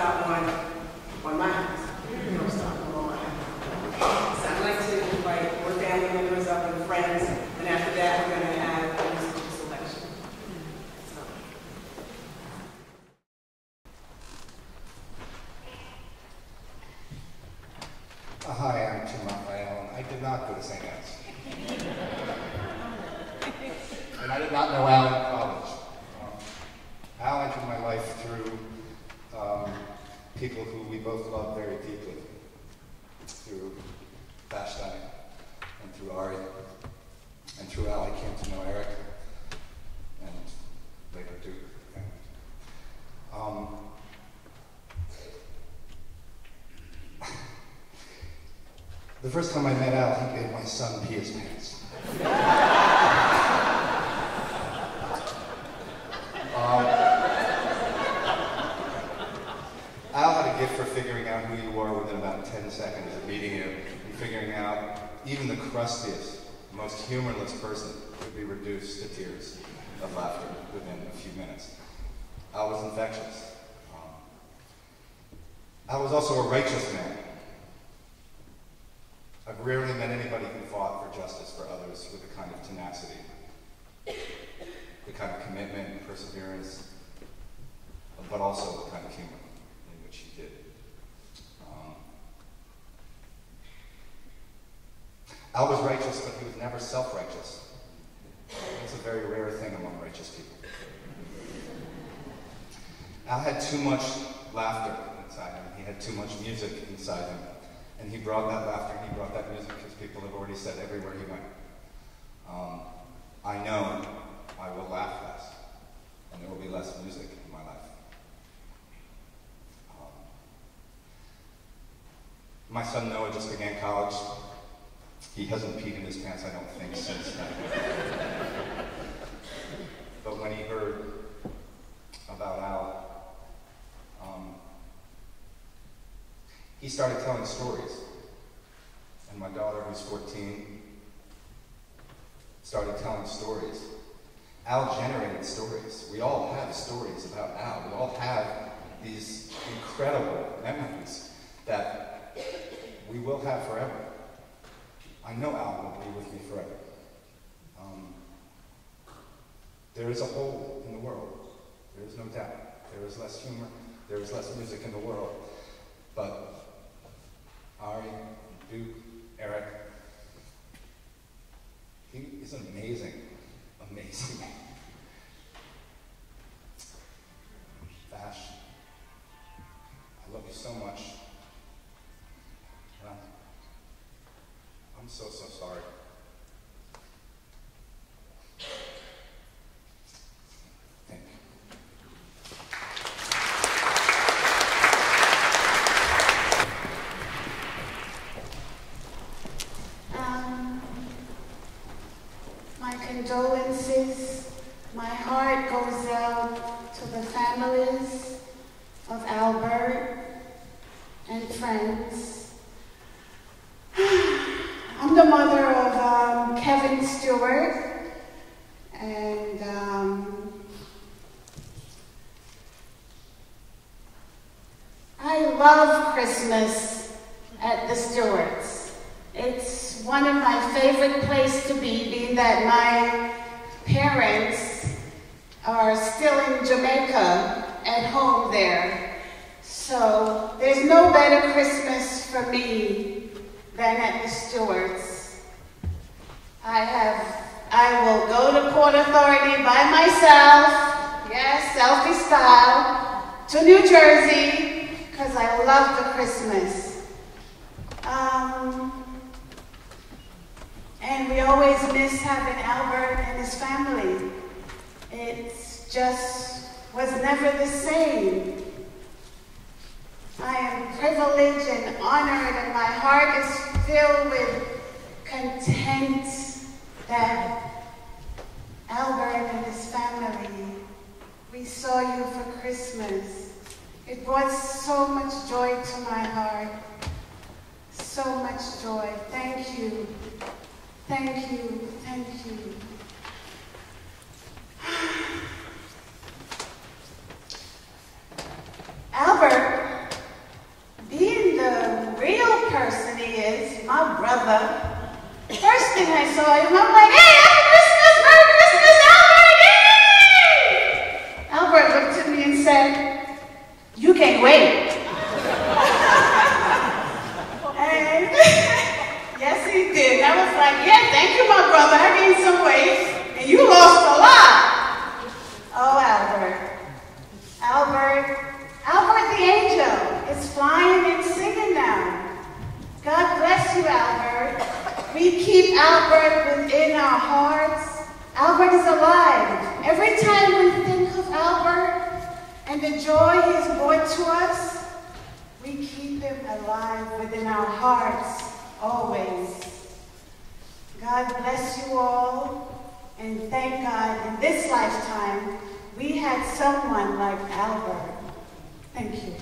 stop on my house. You don't stop on my house. So I'd like to invite more family members up and friends, and after that we're going to have a musical selection. So. Hi, I'm Tim Raphael, and I did not go to St. Anne's. And I did not know Al in college. Al entered my life through people who we both love very deeply, through Vashti and through Ari. And through Al, I came to know Eric, and later Duke. The first time I met Al, he made my son pee his pants. Al had a gift for figuring out who you were within about 10 seconds of meeting you, and figuring out even the crustiest, most humorless person could be reduced to tears of laughter within a few minutes. Al was infectious. Al was also a righteous man. I've rarely met anybody who fought for justice for others with the kind of tenacity, the kind of commitment and perseverance, but also the kind of humor in which he did. Al was righteous, but he was never self-righteous. It's a very rare thing among righteous people. Al had too much laughter inside him. He had too much music inside him. And he brought that laughter, he brought that music, as people have already said, everywhere he went. I know I will laugh less, and there will be less music in my life. My son Noah just began college. He hasn't peed in his pants, I don't think, since then. But when he heard about Al, he started telling stories. And my daughter, who's 14, started telling stories. Al generated stories. We all have stories about Al. We all have these incredible memories that we will have forever. I know Al will be with me forever. There is a hole in the world. There is no doubt. There is less humor. There is less music in the world. But Ari, Duke, Eric, he is an amazing, amazing man. Vash, I love you so much. And I'm so sorry. Thank you. My condolences. My heart goes out to the families of Albert and friends. I'm the mother of Kevin Stewart, and I love Christmas at the Stewarts. It's one of my favorite places to be, being that my parents are still in Jamaica, at home there. So there's no better Christmas for me than at the Stewarts. I will go to Port Authority by myself, yes, selfie style, to New Jersey, because I love the Christmas. And we always miss having Albert and his family. It just was never the same. I am privileged and honored, and my heart is filled with content that Albert and his family, we saw you for Christmas. It brought so much joy to my heart. So much joy. Thank you. Thank you. Thank you. Albert brother. First thing I saw him, I'm like, hey, Happy Christmas, Merry Christmas, Albert, yay! Albert looked at me and said, you can't wait. And yes, he did. I was like, yeah, thank you, my brother. I gained some weight, and you lost a lot. Oh, Albert. Albert the angel is flying and singing now. God bless you, Albert. We keep Albert within our hearts. Albert is alive. Every time we think of Albert and the joy he has brought to us, we keep him alive within our hearts, always. God bless you all, and thank God in this lifetime we had someone like Albert. Thank you.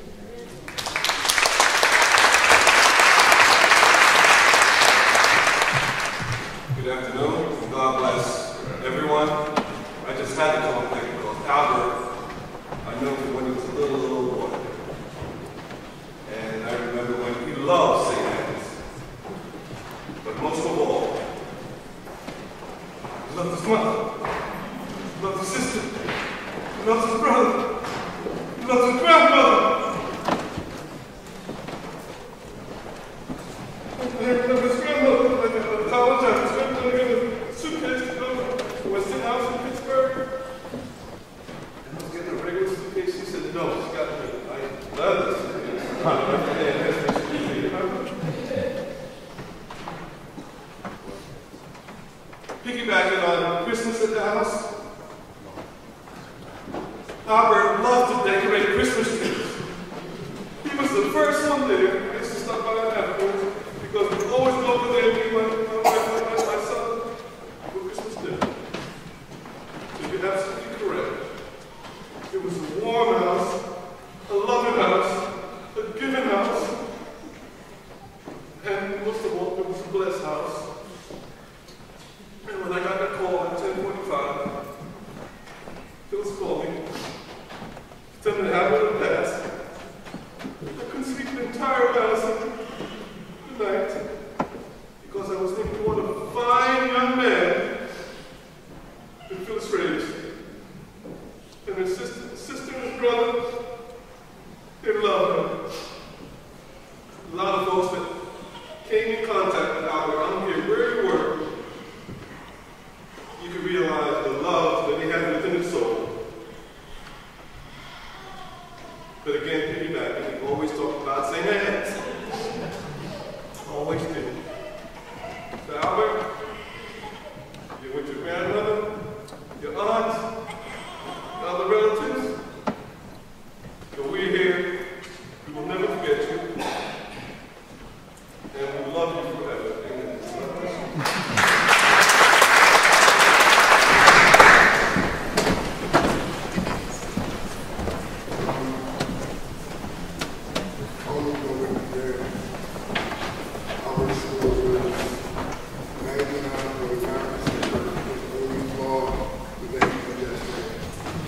Good afternoon. God bless everyone. I just had to come up there because Albert, I knew him when he was a little boy. And I remember when he loved St. Anne's. But most of all, he loved his mother, he loved his sister, he loved his brother, he loved his grandmother. I remember his grandmother, I apologize, his grandmother in a suitcase to go to Weston House in Pittsburgh. And I was getting a regular suitcase. She said, no, she got the leather suitcase. Piggybacking on Christmas at the house, Albert loved to decorate Christmas trees. He was the first one there. I used to stop by afterwards because we always go over there and meet my son for Christmas dinner. So you're absolutely correct. It was a warm house, a loving house, a giving house, and most of all, it was a blessed house. And when I got that call at 10:45, Phyllis called me, telling me how it had passed. I couldn't sleep the entire last night because I was thinking what a fine young man that Phyllis raised. And his sister and his brother, they loved him. A lot of folks that came in contact with Albert, I don't care where you were, you could realize the love that he had within his soul. But again, piggybacking, he always talked about St. Anne's. Always did. So Albert, you're with your grandmother, your aunt, your other relatives. So we're here. We will never forget you. And we love you forever. Amen.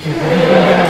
Yeah.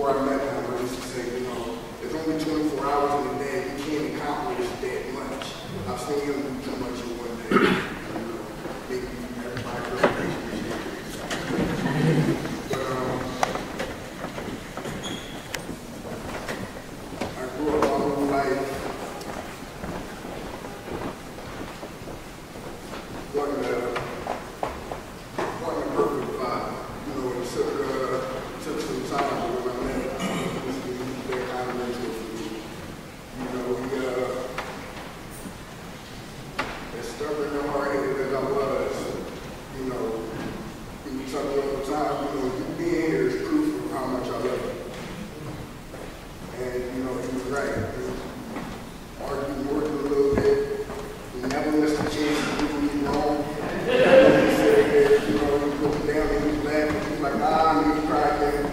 before I met him, I used to say, you know, there's only 24 hours in a day. You can't accomplish that much. I've seen him do too much in one day. You know, maybe everybody doesn't appreciate it. But I grew up my whole life wanting a perfect father. You know, it took some time when I met him. That kind of mentor for me. You know, as stubborn and hard-headed as I was, you know, he would tell me all the time, you know, you being here is proof of how much I love you. And, you know, he was right. He argued more than a little bit. He never missed a chance to do me wrong. He said that, you know, he looked down and he was laughing. He was like, nah, and he cried then.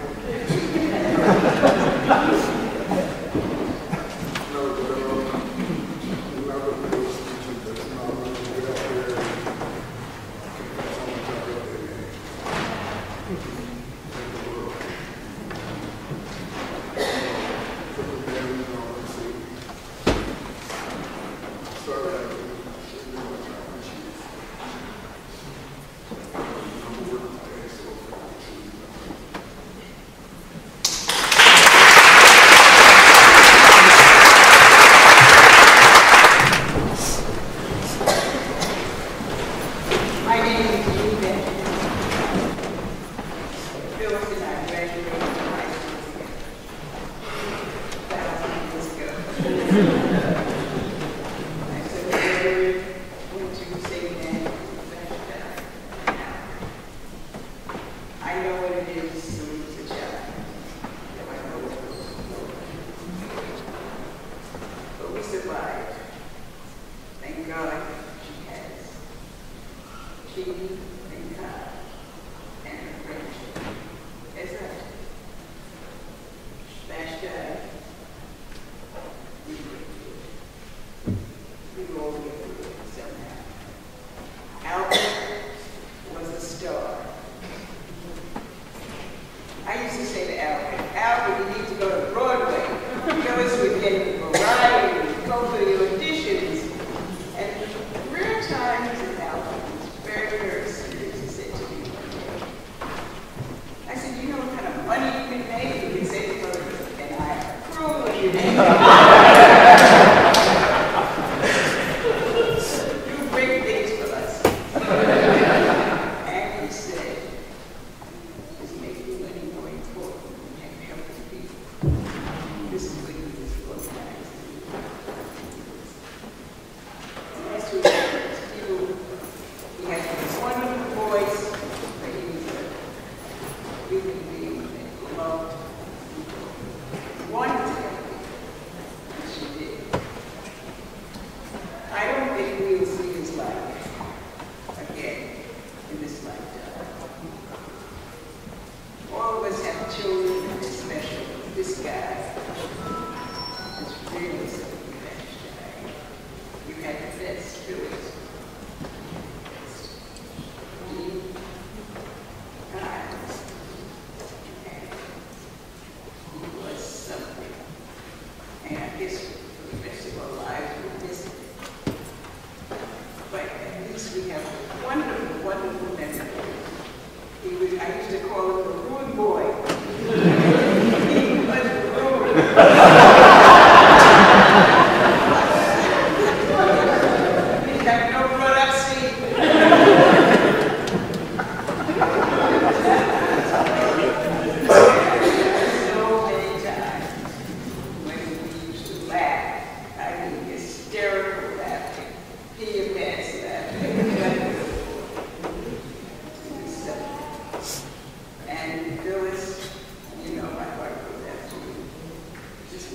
just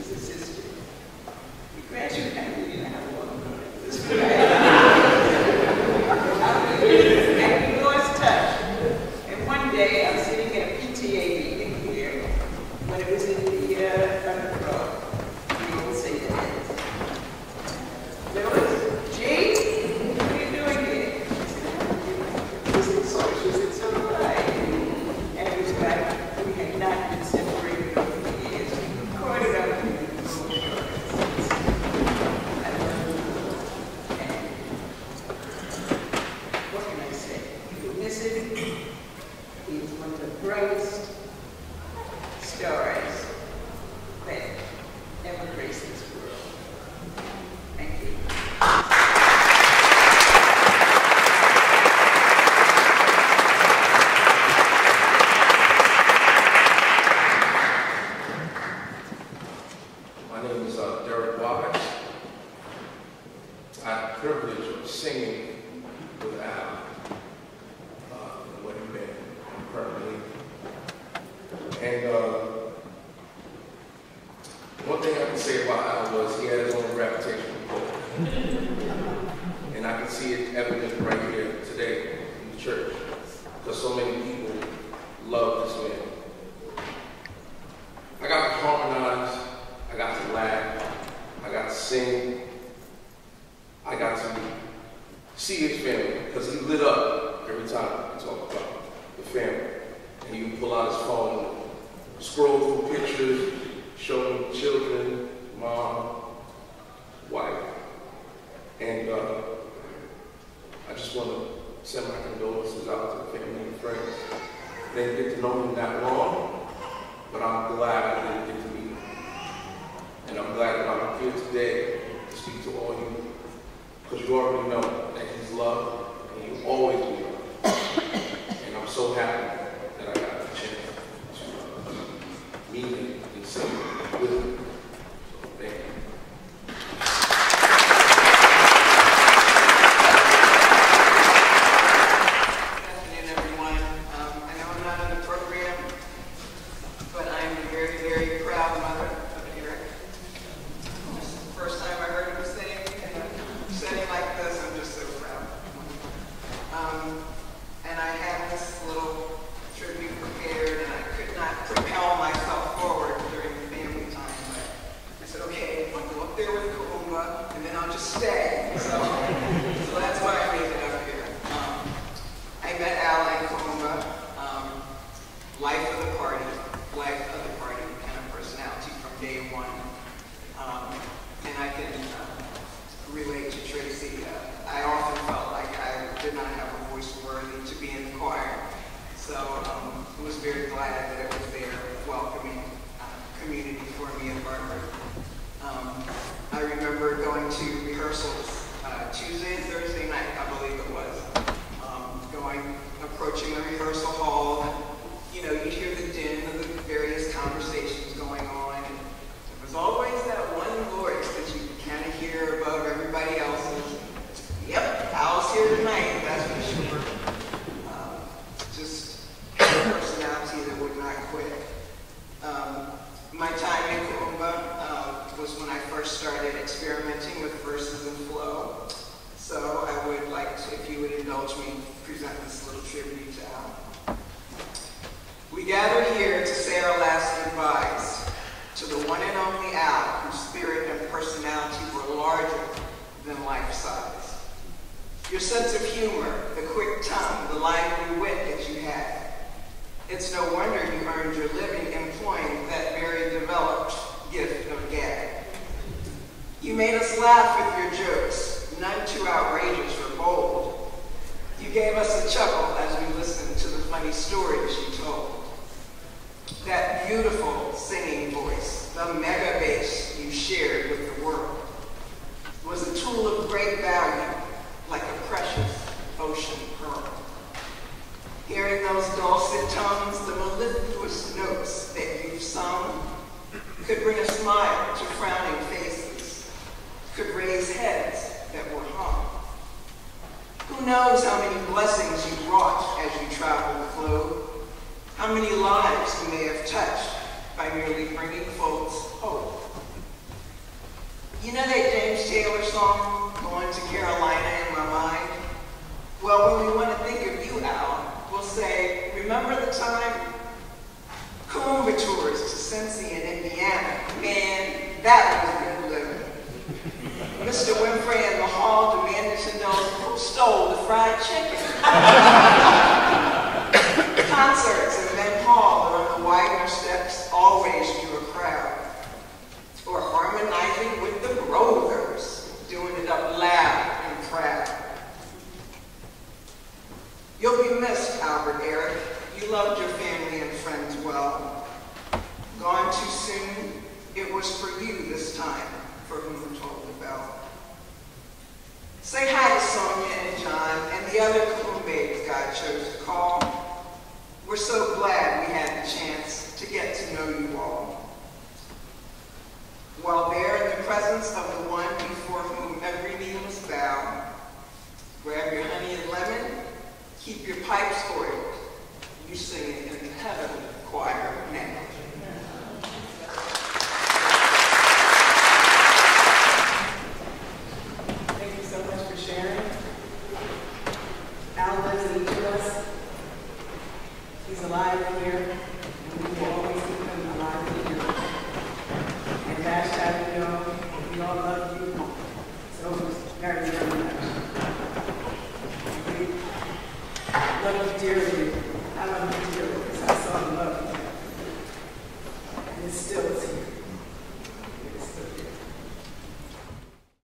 one of the brightest stars that ever graced this world. Thank you. My name is Derek Wise. I had the privilege of singing with Al, the wedding band, currently. And one thing I can say about Al was he had his own reputation for gold. And I can see it evident right here today in the church, because so many people love this man. I got to harmonize, I got to laugh, I got to sing, I got to see his family, because he lit up every time we talk about the family. And you can pull out his phone, scroll through pictures, show them children, mom, wife. And I just want to send my condolences out to the family and friends. Didn't get to know him that long, but I'm glad I didn't get to meet him. And I'm glad that I'm here today to speak to all you, because you already know that he's loved and he will always be loved. And I'm so happy that I got the chance to meet him and sing with him. So thank you. Good afternoon, everyone. I know I'm not in the program, but I'm a very, very proud mother of Eric. This is the first time I heard him sing, and a setting like this, I'm just so proud. And I had this little tribute prepared, and I could not propel myself forward during the family time, but I said, okay, I'll go up there with Kaumba, and then I'll just stay. So that's why I made it up here. I met Al and Kaumba, life of the party kind of personality from day one. And I can relate to Tracy. I often felt like I did not have a voice worthy to be in the choir. So I was very glad that it was there, welcoming community for me at Harvard. I remember going to rehearsals Tuesday and Thursday night, I believe it was. Approaching the rehearsal hall, and, you know, you'd hear the din of the various conversations going on. And there was always that one voice that you could kind of hear above everybody else's. Yep, Al's here tonight, that's for sure. Just a personality that would not quit. My time in Kaumba was when I first started experimenting with verses and flow. So I would like to, if you would indulge me, present this little tribute to Al. We gather here to say our last goodbyes to the one and only Al, whose spirit and personality were larger than life size. Your sense of humor, the quick tongue, the lively wit that you had. It's no wonder you earned your living employing that very developed gift of gab. You made us laugh with your jokes, none too outrageous or bold. You gave us a chuckle as we listened to the funny stories you told. That beautiful singing voice, the mega bass you shared with the world, was a tool of great value, like a precious ocean pearl. Hearing those dulcet tones, the mellifluous notes that you've sung, could bring a smile to frowning faces, could raise heads that were hung. Who knows how many blessings you brought as you traveled the globe, how many lives you may have touched by merely bringing folks hope. You know that James Taylor song, Going to Carolina in My Mind? Well, when we want to think of you, Al, we'll say, remember the time? Kaumba tours to Cincy in Indiana. Man, that was good living. Mr. Winfrey in the hall demanded to know who stole the fried chicken. Concerts in Ben Hall or on the Widener steps always drew a crowd. Or harmonizing with the Brothers, doing it up loud and proud. You'll be missed, Albert Eric. You loved your family and friends well. Gone too soon, it was for you this time, for whom told the bell. Say hi to Sonia and John and the other Cahoon babes God chose to call. We're so glad we had the chance to get to know you all. While there in the presence of the one before whom every knee must bow, grab your honey and lemon, keep your pipes oiled. You sing it in the heavenly choir now. Thank you so much for sharing. Al lives in each of us. He's alive here, and we will always keep him alive here. And Bash, you know, we all love you. So very, very much. We love you dearly. I love you dearly because I saw the love you. And it's still